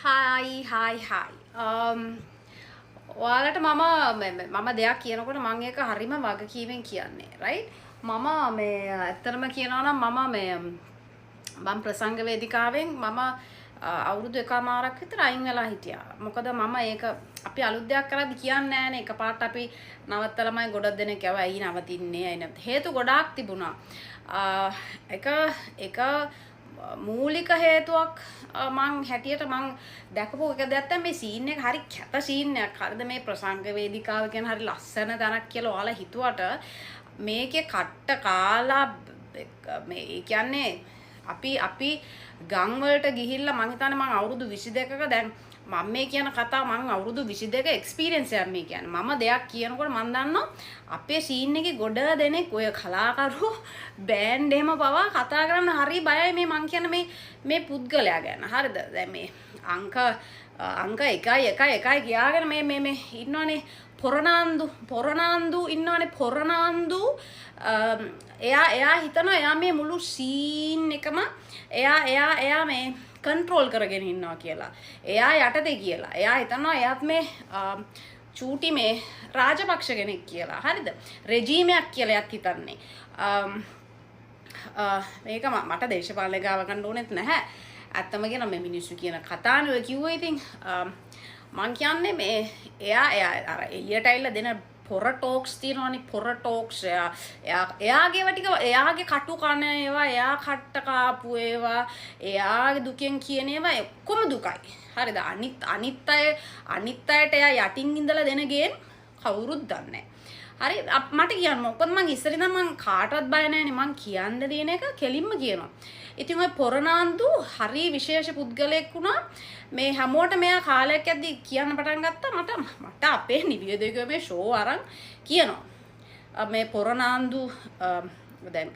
Hi. ඔයාලට මම දෙයක් කියනකොට මම ඒක හරිම වගකීමෙන් කියන්නේ right මම මේ ඇත්තටම කියනවා නම් මම ප්‍රසංග වේදිකාවෙන් මම අවුරුදු එකමාරක් විතර අයින් වෙලා හිටියා. මොකද මම ඒක අපි අලුත් දෙයක් කරද්දි කියන්නේ නෑනේ. එකපාරට අපි නවත්තලමයි ගොඩක් දෙනෙක් යව ඇයි නවතින්නේ ඇයි නැත්. හේතු ගොඩාක් තිබුණා. එක මූලික හේතුවක් මං හැටියට මං දැකපු එක දෙයක් තමයි මේ සීන් එක හරි කැත සීන් එකක්. හරිද මේ ප්‍රසංග වේදිකාව කියන හරි ලස්සන තැනක් කියලා ඔයාලා හිතුවට මේකේ කට්ට කාලා මේ කියන්නේ අපි ගම් වලට ගිහිල්ලා මං හිතන්නේ මං අවුරුදු 22ක දැන් මම මේ කියන කතාව මං අවුරුදු 22ක එක්ස්පීරියන්ස් එකක් මේ කියන්නේ. මම දෙයක් කියනකොට මං දන්නවා අපේ සීන් එකේ ගොඩ දෙනෙක් ඔය කලාකරුවෝ බෑන්ඩ් එහෙම පවා කතා කරන්න හරි බයයි මේ මං කියන මේ පුද්ගලයා ගැන. හරිද? දැන් මේ අංක 1 කියාගෙන මේ ඉන්නවනේ පොරනාන්දු ඉන්නවනේ පොරනාන්දු එයා හිතනවා එයා මේ මුළු සීන් එකම එයා මේ කන්ට්‍රෝල් කරගෙන ඉන්නවා කියලා. එයා යටතේ කියලා. එයා හිතනවා එයාත් මේ චූටි මේ රාජපක්ෂ කෙනෙක් කියලා. හරිද? රෙජීමයක් කියලා එයාත් හිතන්නේ. මේක මට දේශපාලන ගාව ගන්න ඕනෙත් නැහැ. ඇත්තම කියන මේ මිනිස්සු කියන කතානේ ඔය කිව්වා ඉතින් මං කියන්නේ මේ එයා අර එළියට ඇවිල්ලා දෙන පොර ටෝක්ස් තියෙනවනේ පොර ටෝක්ස් එයාගේ ටික එයාගේ කටු කන ඒවා එයා කට්ට කාපු ඒවා එයාගේ දුකෙන් කියන ඒවා ඔක්කොම දුකයි. හරිද? අනිත් අයට එයා යටින් ඉඳලා දෙන ගේම් කවුරුත් දන්නේ නැහැ. හරි මට කියන්න මොකද මං ඉස්සර ඉඳන් මං කාටවත් බය නැහැනේ මං කියන්න දෙන එක කෙලින්ම කියනවා. ඉතින් ඔය පොරනාන්දු හරි විශේෂ පුද්ගලයෙක් වුණා. මේ හැමෝට මෙයා කාලයක් යද්දි කියන්න පටන් ගත්තා මට අපේ නිවේදකයෝ මේ ෂෝ අරන් කියනවා. මේ පොරනාන්දු දැන්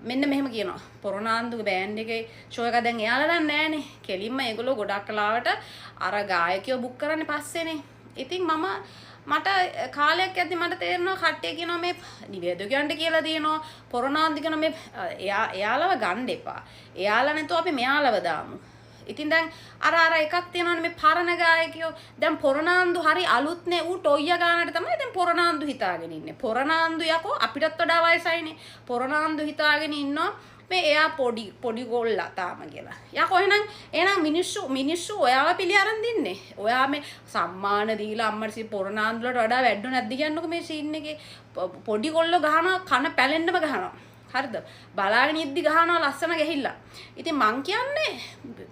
මෙන්න මෙහෙම කියනවා. පොරනාන්දුගේ බෑන්ඩ් එකේ ෂෝ එක දැන් එයාලා දන්නේ නැහනේ. කෙලින්ම ඒගොල්ලෝ ගොඩක් කලාවට අර ගායකයෝ බුක් කරන්නේ පස්සේනේ. ඉතින් මට කාලයක් යද්දි මට තේරෙනවා කට්ටිය කියනවා මේ නිවේදකයන්ට කියලා දෙනවා පොරනාන්දු කියන මේ එයාලව ගන්න එපා. එයාලා නැතුව අපි මෙයාලව දාමු. ඉතින් දැන් අර එකක් තියෙනවනේ මේ පරණ ගායකයෝ දැන් පොරනාන්දු හරි අලුත්නේ ඌ ටොයියා ගානට තමයි දැන් පොරනාන්දු හිතාගෙන ඉන්නේ. පොරනාන්දු යකෝ අපිටත් වඩා වයසයිනේ. පොරනාන්දු හිතාගෙන ඉන්නවා මේ එයා පොඩි ගොල්ලා තාම කියලා. යකෝ එහෙනම් මිනිස්සු ඔයාව පිළි අරන් දින්නේ. ඔයා මේ සම්මාන දීලා අම්මට පොරනාන්දුලට වඩා වැඩ නැද්ද කියන්නකො මේ සීන් එකේ. පොඩි ගොල්ලෝ ගහනවා කන පැලෙන්නම ගහනවා. හරිද? බලාගෙන ඉද්දි ගහනවා ලස්සන ගහිල්ලා. ඉතින් මං කියන්නේ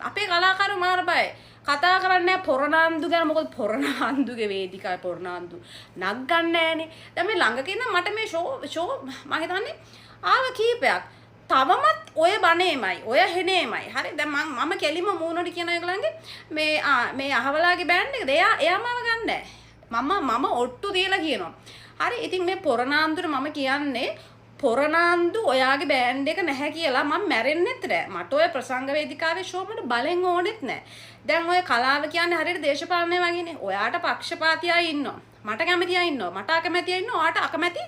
අපේ කලාකාරෝ මාර බයයි. කතා කරන්නේ පොරනාන්දු ගැන මොකද පොරනාන්දුගේ වේදිකාවේ පොරනාන්දු නක් ගන්න නෑනේ. දැන් මේ ළඟක ඉන්න මට මේ ෂෝ මම හිතන්නේ ආව කීපයක්. තවමත් ඔය බණේමයි ඔය හෙනේමයි. හරි දැන් මම කෙලිම මූණට කියන එකලංගේ මේ අහවලාගේ බෑන්ඩ් එකද එයාමව ගන්නෑ. මම ඔට්ටු දීලා කියනවා. හරි ඉතින් මේ පොරනාන්දුට මම කියන්නේ පොරනාන්දු ඔයාගේ බෑන්ඩ් එක නැහැ කියලා මම මැරෙන්නෙත් නෑ. මට ඔය ප්‍රසංග වේදිකාවේ ෂෝ මට බලෙන් ඕනෙත් නෑ. දැන් ඔය කලාව කියන්නේ හරියට දේශපාලනය වගේනේ. ඔයාට පක්ෂපාතියා ඉන්නවා. මට කැමති අය ඉන්නවා. මට අකමැති අය ඉන්නවා. ඔයාට අකමැති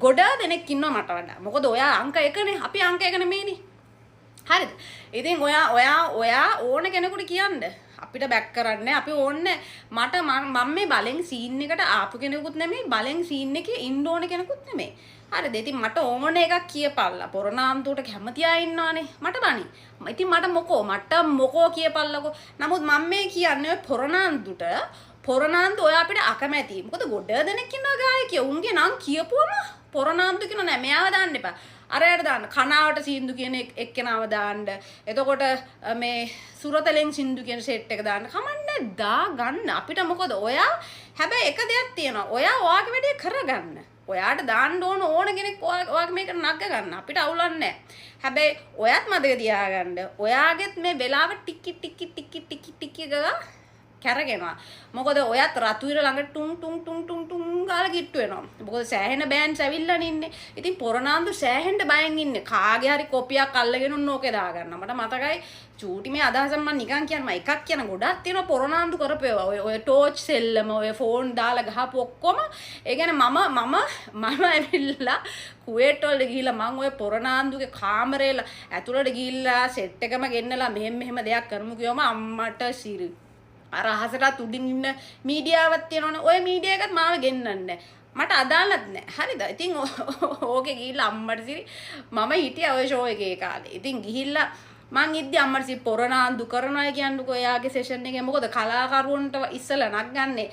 ගොඩ දෙනෙක් ඉන්නවා මට වඩා. මොකද ඔයා අංක 1නේ. අපි අංක 1 නෙමෙයිනේ. හරිද? ඉතින් ඔයා ඕන කෙනෙකුට කියන්න. අපිට බැක් කරන්නේ අපි ඕන්නේ මම මේ බලෙන් සීන් එකට ආපු කෙනෙකුත් නෙමෙයි බලෙන් සීන් එකේ ඉන්න ඕන කෙනෙකුත් නෙමෙයි. හරිද? ඉතින් මට ඕන එකක් කියපල්ලා. පොරනාන්දුට කැමති අය ඉන්නවනේ. මට බනි. ඉතින් මට මොකෝ කියපල්ලකෝ. නමුත් මම මේ කියන්නේ ඔය පොරනාන්දු ඔයා අපිට අකමැති. මොකද ගොඩ දෙනෙක් ඉන්නවා ගායකයෝ. උන්ගේ නම් කියපුවම පොරනාන්දු කියන නෑ මෙයාව දාන්න එපා. අරයට දාන්න. කනාවට සින්දු කියන එක්කෙනාව දාන්න. එතකොට මේ සුරතලෙන් සින්දු කියන සෙට් එක දාන්න. කමන්නේ දා ගන්න. අපිට මොකද ඔයා හැබැයි එක දෙයක් තියෙනවා. ඔයා ඔයාගේ වැඩේ කරගන්න. ඔයාට දාන්න ඕන කෙනෙක් ඔයාගේ මේක නග ගන්න. අපිට අවුලක් නැහැ. හැබැයි ඔයත් මතක තියාගන්න. ඔයාගෙත් මේ වෙලාව ටිකි ගා කැරගෙනවා. මොකද ඔයත් රතුයිර ළඟ ටුන් ගාලා කිට්ටු වෙනවා. මොකද සෑහෙන බෑන්ඩ්ස් ඇවිල්ලානේ ඉන්නේ. ඉතින් පොරනාන්දු සෑහෙන්න බයෙන් ඉන්නේ. කාගේ හරි කොපියක් අල්ලගෙන උන් ඕකේ දාගන්න. මට මතකයි චූටි මේ අදහසක් මම නිකන් කියනවා එකක් කියන ගොඩක් තියෙනවා පොරනාන්දු කරපේවා. ඔය ටෝච් සෙල්ලම ඔය ෆෝන් දාලා ගහපු ඔක්කොම ඒ කියන්නේ මම ඇවිල්ලා කුවේට් වලට ගිහිල්ලා මම ඔය පොරනාන්දුගේ කාමරේ ඇතුළට ගිහිල්ලා සෙට් එකම ගෙන්නලා මෙහෙම දෙයක් කරමු කිව්වම අම්මට සිරි අර අහසටත් උඩින් ඉන්න මීඩියාවක් තියෙනවනේ. ওই මීඩියා එකත් මාව ගෙන්නන්නේ. මට අදාළත් නැහැ. හරිද? ඉතින් ඕකේ ගිහිල්ලා අම්මට සිරි මම හිටියා ওই ෂෝ එකේ කාලේ. ඉතින් ගිහිල්ලා මං ඉද්දි අම්මට සිරි පොරනාන්දු කරනවා කියන්නකෝ එයාගේ සෙෂන් එකේ. මොකද කලාකරුවන්ට ඉස්සලා නගන්නේ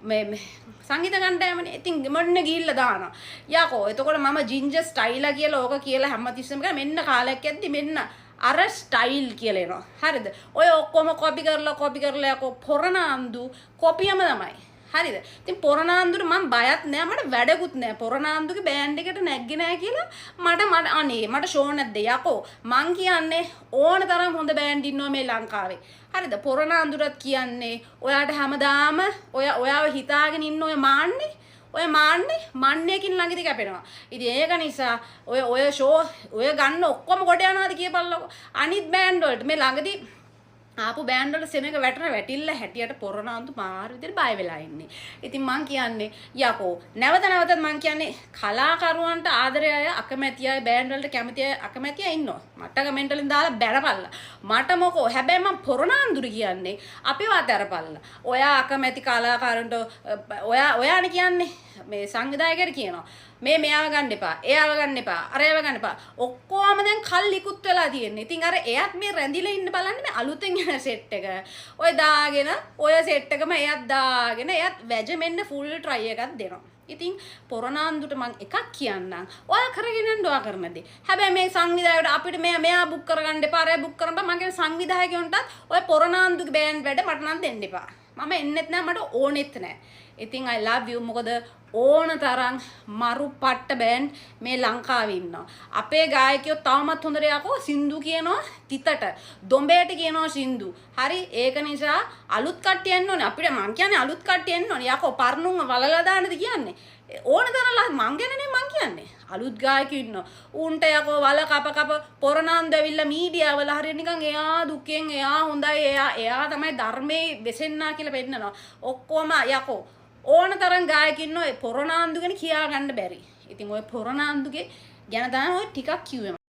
මේ සංගීත කණ්ඩායමනේ. ඉතින් මොන්න ගිහිල්ලා දානවා. යකෝ එතකොට මම ජින්ජර් ස්ටයිලා කියලා ඕක කියලා හැමතිස්සෙම කරා. මෙන්න කාලයක් යද්දි මෙන්න අර ස්ටයිල් කියලා එනවා. හරිද? ඔය ඔක්කොම කොපි කරලා යකෝ පොරනාන්දු කොපියම තමයි. හරිද? ඉතින් පොරනාන්දුට මම බයත් නෑ, මට වැඩකුත් නෑ. පොරනාන්දුගේ බෑන්ඩ් එකට නැග්ගේ නෑ කියලා මට අනේ මට ෂෝ නැද්ද යකෝ. මං කියන්නේ ඕන තරම් හොඳ බෑන්ඩ් ඉන්නවා මේ ලංකාවේ. හරිද? පොරනාන්දුරත් කියන්නේ ඔයාට හැමදාම ඔයාව හිතාගෙන ඉන්න ඔය මාන්නේ මන්නේකින් ළඟදී කැපෙනවා. ඉතින් ඒක නිසා ඔය ෂෝ ඔය ගන්න ඔක්කොම කොට යනවාද කියපල්ලකො. අනිත් බෑන්ඩ් වලට මේ ළඟදී ආපු බෑන්ඩ් වල සෙනඟ වැටිල්ල හැටියට පොරනාන්දු මාරු විදිහට බය වෙලා ඉන්නේ. ඉතින් මං කියන්නේ යකෝ නැවතත් මං කියන්නේ කලාකරුවන්ට ආදරය අය අකමැති අය බෑන්ඩ් වලට කැමති අය අකමැති අය ඉන්නවා. මට කමෙන්ට් වලින් දාලා බැනපල්ලා. මට මොකෝ හැබැයි මං පොරනාන්දුර කියන්නේ අපිව අතරපල්ලා. ඔයා අකමැති කලාකරුවන්ට ඔයානේ කියන්නේ මේ සංවිධායකයර කියනවා. මෙයාව ගන්න එපා. එයාව ගන්න එපා. අරයව ගන්න එපා. ඔක්කොම දැන් කල් ඉක්ුත් වෙලා තියෙන්නේ. ඉතින් අර එයාත් මේ රැඳිලා ඉන්න බලන්න මේ අලුතෙන් එන සෙට් එක. ඔය දාගෙන ඔය සෙට් එකම එයාත් දාගෙන එයාත් වැජෙන්න ෆුල් ට්‍රයි එකක් දෙනවා. ඉතින් පොරනාන්දුට මං එකක් කියන්නම්. ඔයා කරගෙන යන්න ඔයා කරන දේ. හැබැයි මේ සංවිධායකට අපිට මෙයා බුක් කරගන්න එපා. අරය බුක් කරන්න බෑ. මං කියන සංවිධායකයන්ටත් ඔය පොරනාන්දුගේ බෑන්ඩ් වැඩ මට නම් දෙන්න එපා. මම එන්නෙත් නෑ, මට ඕනෙත් නෑ. ඉතින් I love you. මොකද ඕන තරම් මරු පට්ට බෑන්ඩ් මේ ලංකාවේ ඉන්නවා. අපේ ගායකයෝ තවමත් හොඳට යකෝ සින්දු කියනවා තිතට. දොඹේට කියනවා සින්දු. හරි ඒක නිසා අලුත් කට්ටිය එන්න ඕනේ. අපිට මං කියන්නේ අලුත් කට්ටිය එන්න ඕනේ. යකෝ පරණුන්ව වලලා දාන්නද කියන්නේ. ඕන තරම් මං ගැනනේ මං කියන්නේ. අලුත් ගායකයෝ ඉන්නවා. උන්ට යකෝ වල කප පොරනාන්දු ඇවිල්ලා මීඩියා වල හරිය නිකන් එයා දුකෙන් එයා හොඳයි එයා තමයි ධර්මයේ වෙසෙන්නා කියලා පෙන්නනවා. ඔක්කොම යකෝ ඕන තරම් ගායකින් ඔය පොරනාන්දු ගැන කියා ගන්න බැරි. ඉතින් ඔය පොරනාන්දුගේ ගැන තමයි ඔය ටිකක් කිව්වේ.